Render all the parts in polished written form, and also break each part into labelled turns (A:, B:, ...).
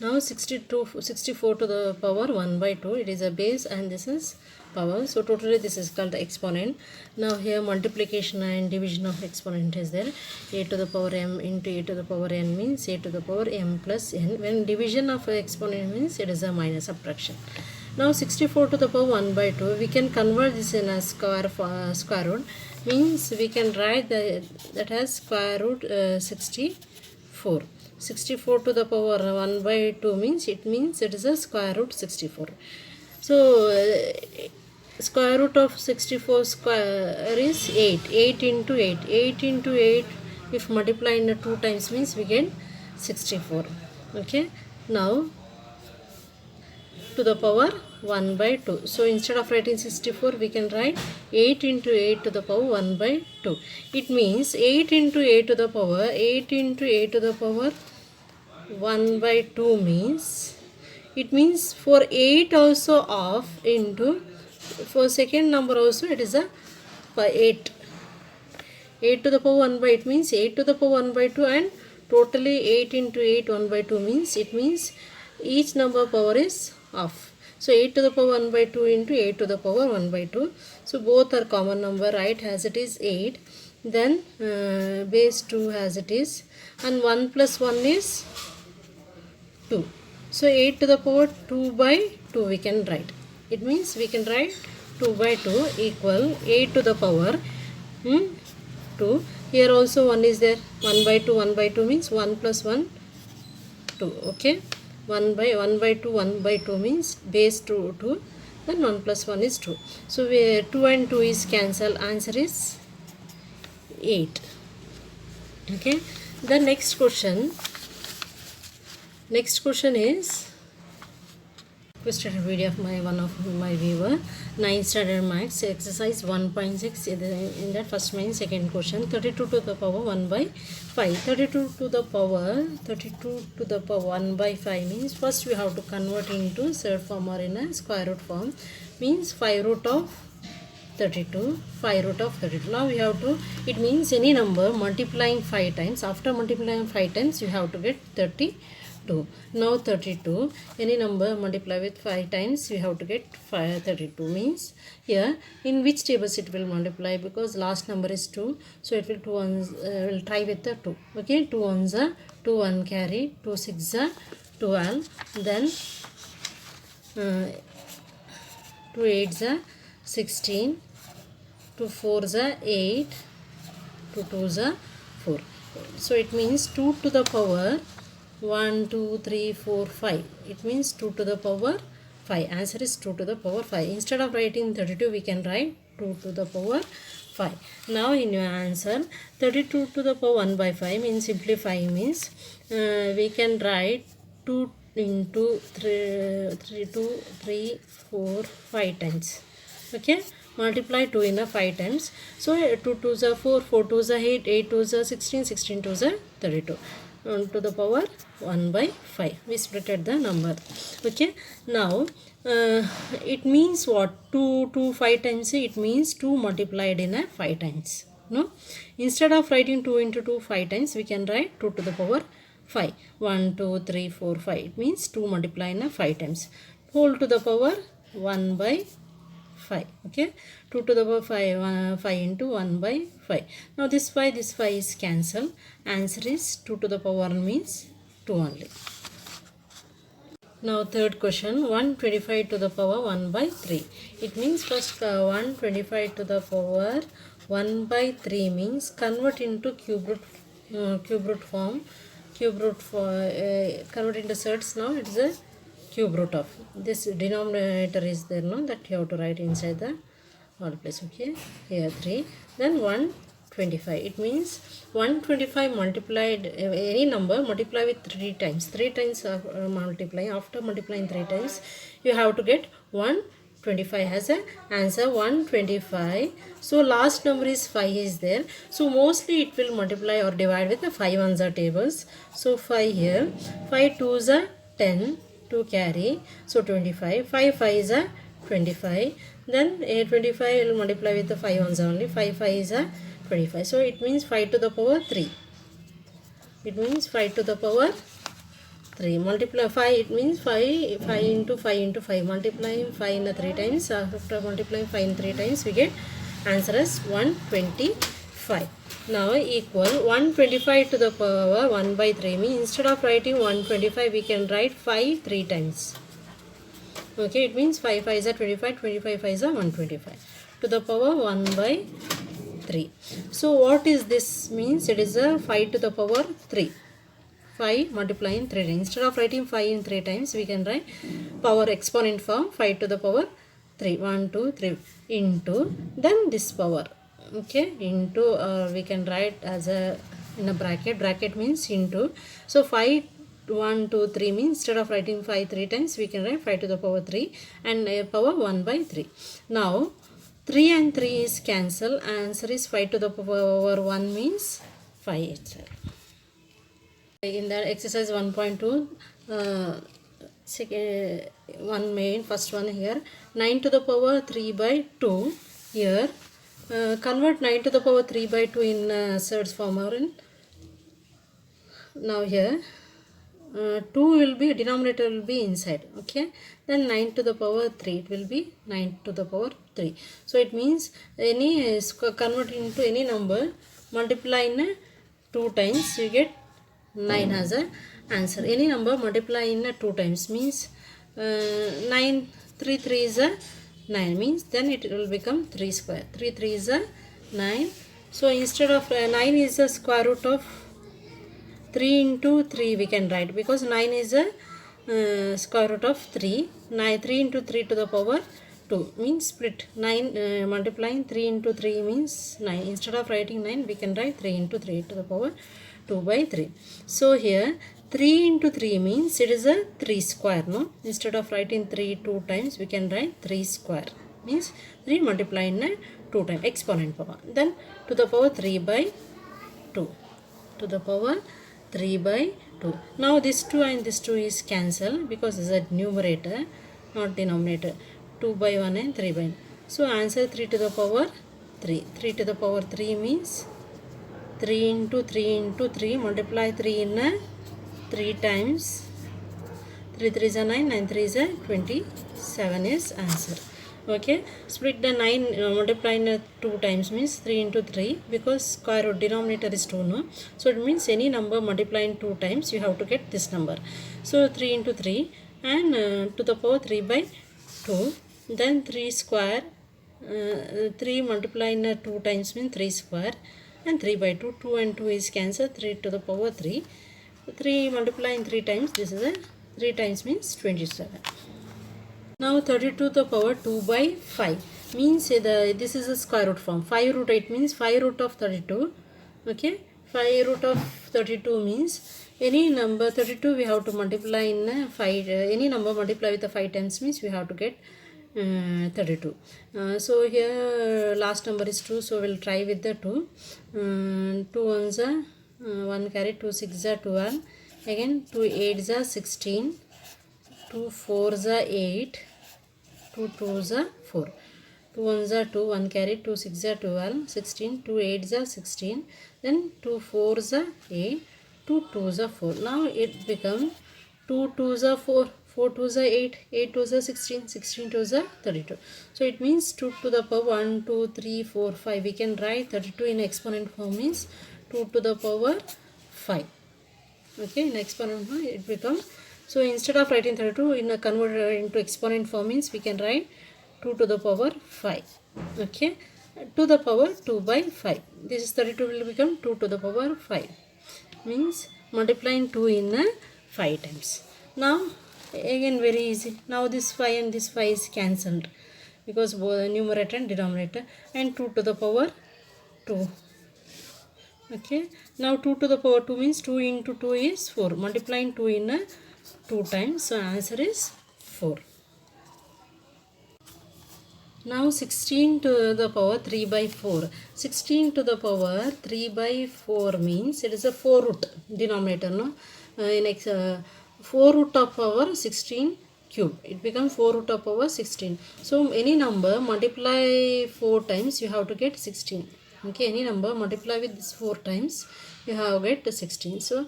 A: Now 64 to the power 1 by 2, it is a base and this is power. So totally this is called the exponent. Now here multiplication and division of exponent is there. A to the power m into a to the power n means a to the power m plus n. When division of exponent means it is a minus subtraction. Now 64 to the power 1 by 2, we can convert this in a square root, means we can write that as square root 64. 64 to the power 1 by 2 means it is a square root 64. So square root of 64 square is 8. 8 into 8. 8 into 8 if multiply in 2 times means we get 64. Okay. Now to the power 1 by 2. So instead of writing 64 we can write 8 into 8 to the power 1 by 2. It means 8 into 8 to the power 8 into 8 to the power 1 by 2 means it means for 8 also off into for second number also it is a 8. 8 to the power 1 by 8 means 8 to the power 1 by 2 and totally 8 into 8 1 by 2 means it means each number power is off. So 8 to the power 1 by 2 into 8 to the power 1 by 2. So both are common number, right, as it is 8. Then base 2 as it is, and 1 plus 1 is 2. So 8 to the power 2 by 2 we can write. It means we can write 2 by 2 equal 8 to the power 2. Here also 1 is there. 1 by 2, 1 by 2 means 1 plus 1, 2. Okay. 1 by 2, 1 by 2 means base 2, 2. Then 1 plus 1 is 2. So 2 and 2 is cancel. Answer is 8. Okay. The next question is question video of one of my viewer, 9th standard maths exercise 1.6. in that first main second question, 32 to the power 1 by 5. 32 to the power 1 by 5 means first we have to convert into third form or in a square root form, means 5 root of 32. 5 root of 32. Now we have to, it means any number multiplying 5 times, after multiplying 5 times you have to get 32. Now 32, any number multiply with 5 times we have to get 32, means here in which tables it will multiply, because last number is 2, so it will 2 ones will try with the 2. Okay, 2 ones are 2 1 carry, 2 6 are 12, then 2 8s are 16, 2 4s are 8, 2 2s are 4. So it means 2 to the power 1 2 3 4 5. It means 2 to the power 5. Answer is 2 to the power 5. Instead of writing 32 we can write 2 to the power 5. Now in your answer 32 to the power 1 by 5 means simply 5 means we can write 2 into 3 4 5 times. Okay, multiply 2 in a 5 times. So 2 2s are 4, 4 2s are 8, 8 2s are 16, 16 2s are 32. To the power 1 by 5. We splitted the number. Okay. Now it means what? 2 5 times. It means 2 multiplied in a 5 times. No. Instead of writing 2 into 2 5 times, we can write 2 to the power 5. 1 2 3 4 5. It means 2 multiply in a 5 times. Whole to the power 1 by 5. Okay, 2 to the power 5, 5 into 1 by 5. Now this 5 is cancelled. Answer is 2 to the power 1 means 2 only. Now third question, 125 to the power 1 by 3. It means first 125 to the power 1 by 3 means convert into cube root form. Convert into thirds. Now it is a cube root of this denominator is there, no, that you have to write inside the whole place. Okay, here 3, then 125. It means 125 multiplied any number multiply with 3 times. 3 times multiply. After multiplying 3 times you have to get 125 has a answer 125. So last number is 5 is there, so mostly it will multiply or divide with the 5 ones are tables. So 5 here, 5 2s are 10, 2 carry, so 25, 5 5s are 25, then 25 will multiply with the 5 ones only, 5 5s are 25, so it means 5 to the power 3. It means 5 to the power 3. Multiply 5, it means 5 into 5 into 5. Multiplying 5 in 3 times. After multiplying 5 in 3 times, we get answer as 125. Now equal 125 to the power 1 by 3 means instead of writing 125, we can write 5 3 times. Okay, it means 5 5 is a 25, 25 5 is a 125 to the power 1 by 3. So what is this means? It is a 5 to the power 3. 5 multiplying 3 times. Instead of writing 5 in 3 times, we can write power exponent form 5 to the power 3. 1 2 3 into then this power. Okay, into we can write as a in a bracket. Bracket means into. So 5 1 2 3 means instead of writing 5 3 times, we can write 5 to the power 3 and power 1 by 3. Now 3 and 3 is cancel. Answer is 5 to the power 1 means 5 itself. In that exercise 1.2, one main first one here, 9 to the power 3 by 2 here. Convert 9 to the power 3 by 2 in thirds form or in. Now here 2 will be denominator will be inside. Okay, then 9 to the power 3, it will be 9 to the power 3. So it means any convert into any number, multiply in 2 times, you get 9 as a answer. Any number multiply in 2 times means 9 3 3 is a 9 means then it will become 3 square. 3 3 is a 9. So instead of 9 is the square root of 3 into 3 we can write, because 9 is a square root of 3. 3 into 3 to the power 2 means split. 9 multiplying 3 into 3 means 9. Instead of writing 9, we can write 3 into 3 to the power 2 by 3. So here 3 into 3 means it is a 3 square. No, instead of writing 3 2 times, we can write 3 square means 3 multiplying 2 times exponent power, then to the power 3 by 2 to the power 3 by 2. Now this 2 and this 2 is cancelled because this is a numerator not denominator. 2 by 1 and 3 by 1. So answer 3 to the power 3. 3 to the power 3 means 3 into 3 into 3, multiply 3 in 3 times. 3 3 is a 9, 9 3 is a 27 is answer. Okay, split the 9 multiply in 2 times means 3 into 3, because square root denominator is 2, no? So it means any number multiply in 2 times, you have to get this number. So 3 into 3 and to the power 3 by 2, then 3 square, 3 multiply in 2 times means 3 square and 3 by 2. 2 and 2 is cancelled. 3 to the power 3. 3 multiplying 3 times, this is a 3 times means 27. Now 32 to the power 2 by 5 means this is a square root form. 5 root 8 means 5 root of 32. Okay, 5 root of 32 means any number 32 we have to multiply in 5. Any number multiply with the 5 times means we have to get 32. So here last number is 2, so we'll try with the 2. 2 ones are 1 carry, 2 6 are 12, again 2 8s are 16, 2 4s are 8, 2 2s are 4, 2 1s are 2, 1 carry, 2 6 are 12, 16, 2 8s are 16, then 2 4s are 8, 2 2s are 4. Now it becomes 2 2s are 4, 4 2s are 8, 8 2s are 16, 16 2s are 32. So it means 2 to the power 1 2 3 4 5. We can write 32 in exponent form means 2 to the power 5. Okay, in exponent form it becomes. So instead of writing 32 in a converter into exponent form means we can write 2 to the power 5. Okay, to the power 2 by 5. This is 32 will become 2 to the power 5 means multiplying 2 in 5 times. Now again very easy. Now this 5 and this 5 is cancelled because both numerator and denominator, and 2 to the power 2. Okay, now 2 to the power 2 means 2 into 2 is 4. Multiplying 2 in 2 times, so answer is 4. Now 16 to the power 3 by 4. 16 to the power 3 by 4 means it is a 4 root denominator, no? In 4 root of power 16 cube, it becomes 4 root of power 16. So any number multiply 4 times, you have to get 16. Okay, any number multiply with this 4 times, you have get 16. So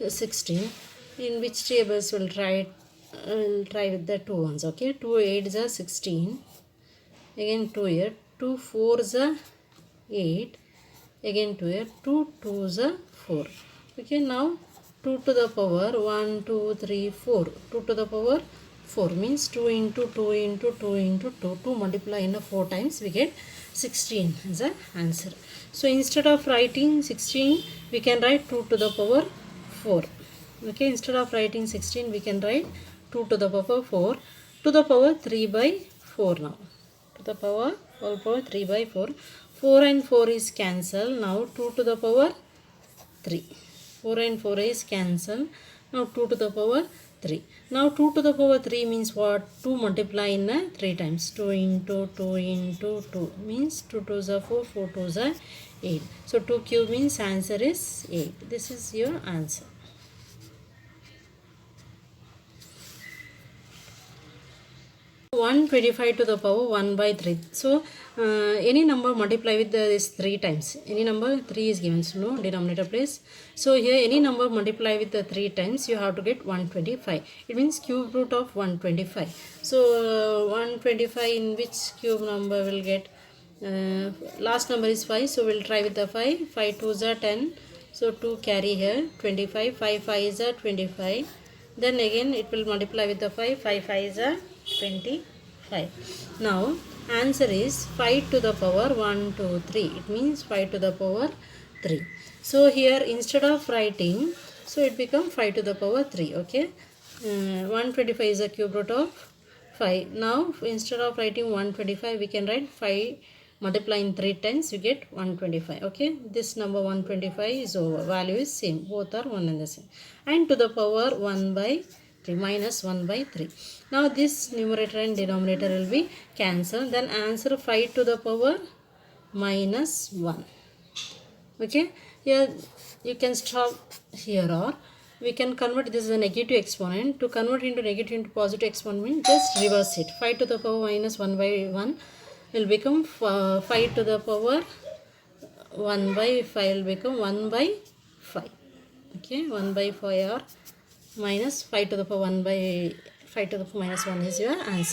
A: 16. In which tables we'll try with the 2 ones. Okay, 2 8s are 16. Again 2 here. 2 4s are 8. Again 2 here. 2 2s are 4. Okay, now 2 to the power 1 2 3 4. 2 to the power 4 means 2 into 2 into 2 into 2. 2 multiply in 4 times we get 16 as the answer. So instead of writing 16 we can write 2 to the power 4. Okay, instead of writing 16 we can write 2 to the power 4 to the power 3 by 4 now. To the power whole power 3 by 4. 4 and 4 is cancelled. Now 2 to the power 3. 4 and 4 is cancelled. Now 2 to the power 3. Now 2 to the power 3 means what? 2 multiply in 3 times. 2 into 2 into 2 means 2 2s are 4, 4 2s are 8. So 2 cube means answer is 8. This is your answer. 125 to the power 1 by 3. So any number multiply with this 3 times. Any number 3 is given, so no denominator place. So here any number multiply with the 3 times you have to get 125. It means cube root of 125. So 125 in which cube number will get? Last number is 5, so we'll try with the 5. 5 2s are 10. So 2 carry here 25. 5 5s are 25. Then again it will multiply with the 5. 5 5s are 25. Now answer is 5 to the power 1 2 3. It means 5 to the power 3. So here instead of writing, so it becomes 5 to the power 3. Okay, 125 is a cube root of 5. Now instead of writing 125 we can write 5 multiplying 3 times you get 125. Okay, this number 125 is over, value is same, both are one and the same. And to the power 1 by 3 minus 1 by 3. Now this numerator and denominator will be cancelled. Then answer 5 to the power minus 1. Okay, here you can stop here, or we can convert this as a negative exponent. To convert into negative into positive exponent means just reverse it. 5 to the power minus 1 by 1 will become 5 to the power 1 by 5 will become 1 by 5. Okay, 1 by 5 or minus 5 to the power 1 by 5 to the power minus 1 is your answer.